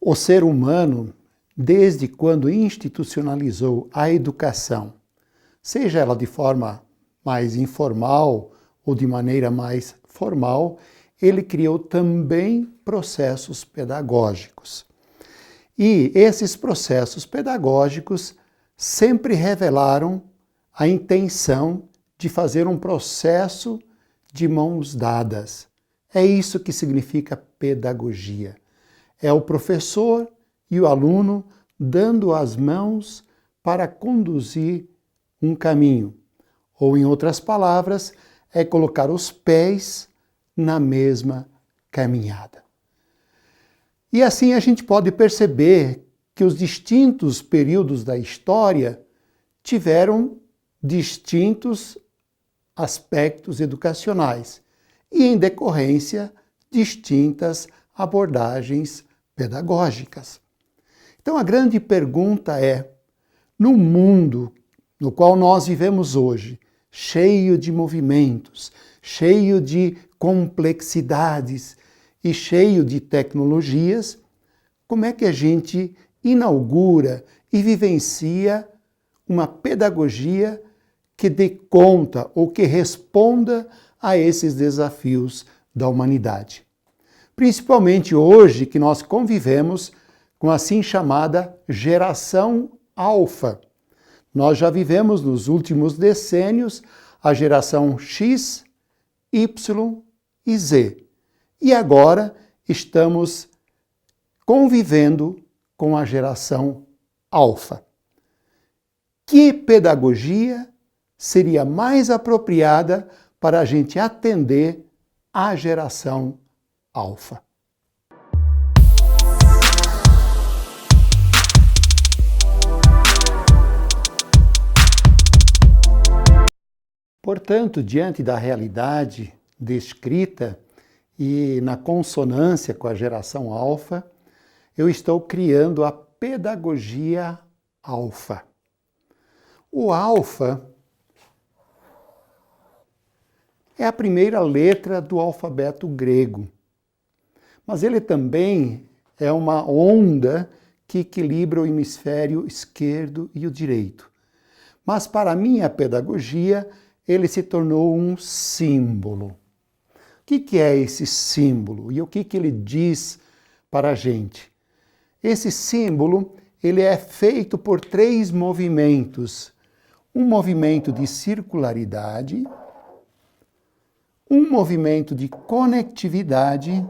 O ser humano, desde quando institucionalizou a educação, seja ela de forma mais informal ou de maneira mais formal, ele criou também processos pedagógicos. E esses processos pedagógicos sempre revelaram a intenção de fazer um processo de mãos dadas. É isso que significa pedagogia. É o professor e o aluno dando as mãos para conduzir um caminho. Ou, em outras palavras, é colocar os pés na mesma caminhada. E assim a gente pode perceber que os distintos períodos da história tiveram distintos aspectos educacionais e, em decorrência, distintas abordagens pedagógicas. Então, a grande pergunta é, no mundo no qual nós vivemos hoje, cheio de movimentos, cheio de complexidades e cheio de tecnologias, como é que a gente inaugura e vivencia uma pedagogia que dê conta ou que responda a esses desafios da humanidade? Principalmente hoje que nós convivemos com a assim chamada geração alfa. Nós já vivemos nos últimos decênios a geração X, Y e Z. E agora estamos convivendo com a geração alfa. Que pedagogia seria mais apropriada para a gente atender à geração alfa? Portanto, diante da realidade descrita e na consonância com a geração alfa, eu estou criando a pedagogia alfa. O alfa é a primeira letra do alfabeto grego, mas ele também é uma onda que equilibra o hemisfério esquerdo e o direito. Mas para a minha pedagogia, ele se tornou um símbolo. O que é esse símbolo e o que ele diz para a gente? Esse símbolo ele é feito por 3 movimentos. Um movimento de circularidade, um movimento de conectividade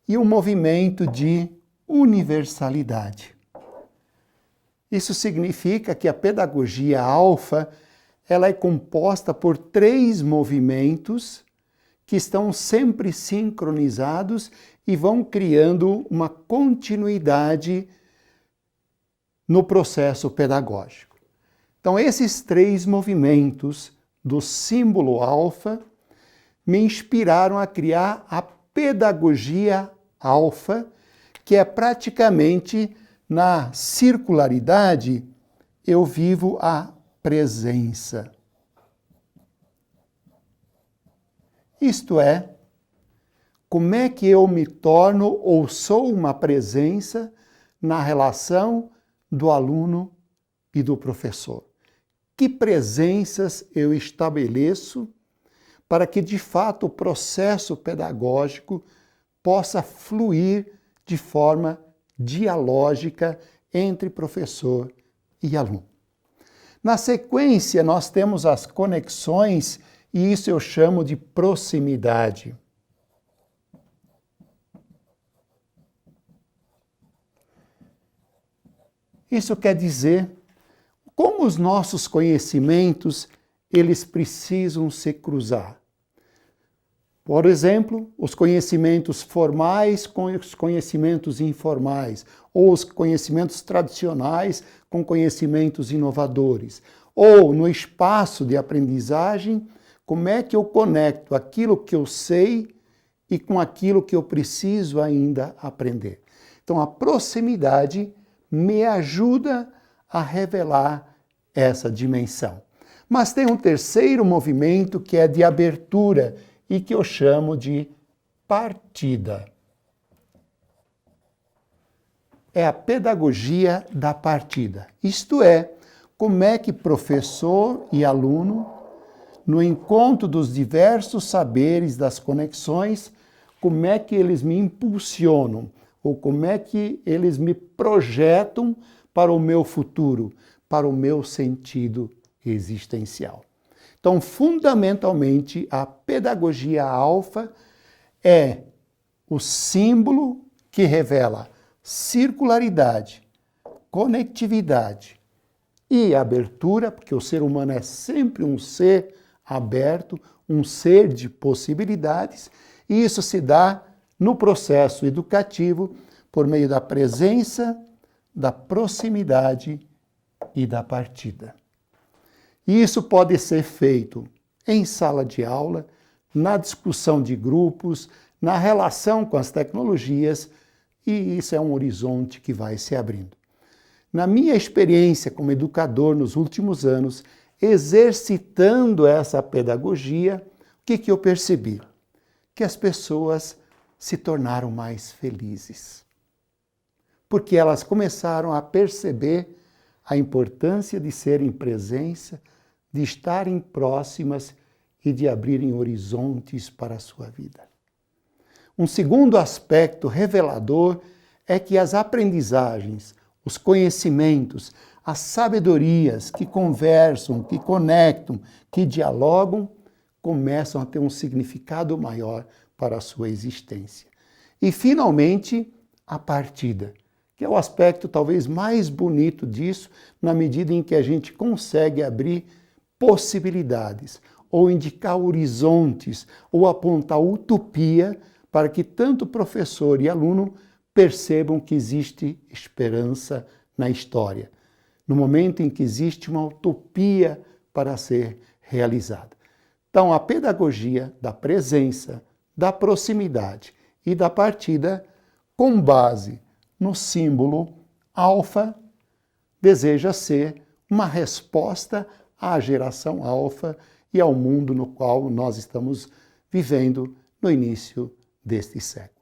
e um movimento de universalidade. Isso significa que a pedagogia alfa ela é composta por 3 movimentos que estão sempre sincronizados e vão criando uma continuidade no processo pedagógico. Então, esses 3 movimentos do símbolo alfa me inspiraram a criar a pedagogia alfa, que é praticamente na circularidade eu vivo a presença. Isto é, como é que eu me torno ou sou uma presença na relação do aluno e do professor? Que presenças eu estabeleço para que, de fato, o processo pedagógico possa fluir de forma dialógica entre professor e aluno? Na sequência, nós temos as conexões, e isso eu chamo de proximidade. Isso quer dizer como os nossos conhecimentos eles precisam se cruzar. Por exemplo, os conhecimentos formais com os conhecimentos informais, ou os conhecimentos tradicionais com conhecimentos inovadores. Ou, no espaço de aprendizagem, como é que eu conecto aquilo que eu sei e com aquilo que eu preciso ainda aprender. Então, a proximidade me ajuda a revelar essa dimensão. Mas tem um terceiro movimento que é de abertura e que eu chamo de partida. é a pedagogia da partida. Isto é, como é que professor e aluno, no encontro dos diversos saberes, das conexões, como é que eles me impulsionam, ou como é que eles me projetam para o meu futuro, para o meu sentido existencial. Então, fundamentalmente, a pedagogia alfa é o símbolo que revela circularidade, conectividade e abertura, porque o ser humano é sempre um ser aberto, um ser de possibilidades, e isso se dá no processo educativo por meio da presença, da proximidade e da partida. E isso pode ser feito em sala de aula, na discussão de grupos, na relação com as tecnologias, e isso é um horizonte que vai se abrindo. Na minha experiência como educador nos últimos anos, exercitando essa pedagogia, o que eu percebi? Que as pessoas se tornaram mais felizes. Porque elas começaram a perceber a importância de serem presença, de estarem próximas e de abrirem horizontes para a sua vida. Um segundo aspecto revelador é que as aprendizagens, os conhecimentos, as sabedorias que conversam, que conectam, que dialogam, começam a ter um significado maior para a sua existência. E, finalmente, a partida, que é o aspecto talvez mais bonito disso, na medida em que a gente consegue abrir possibilidades, ou indicar horizontes, ou apontar utopia, para que tanto professor e aluno percebam que existe esperança na história, no momento em que existe uma utopia para ser realizada. Então, a pedagogia da presença, da proximidade e da partida, com base no símbolo alfa, deseja ser uma resposta à geração alfa e ao mundo no qual nós estamos vivendo no início deste século.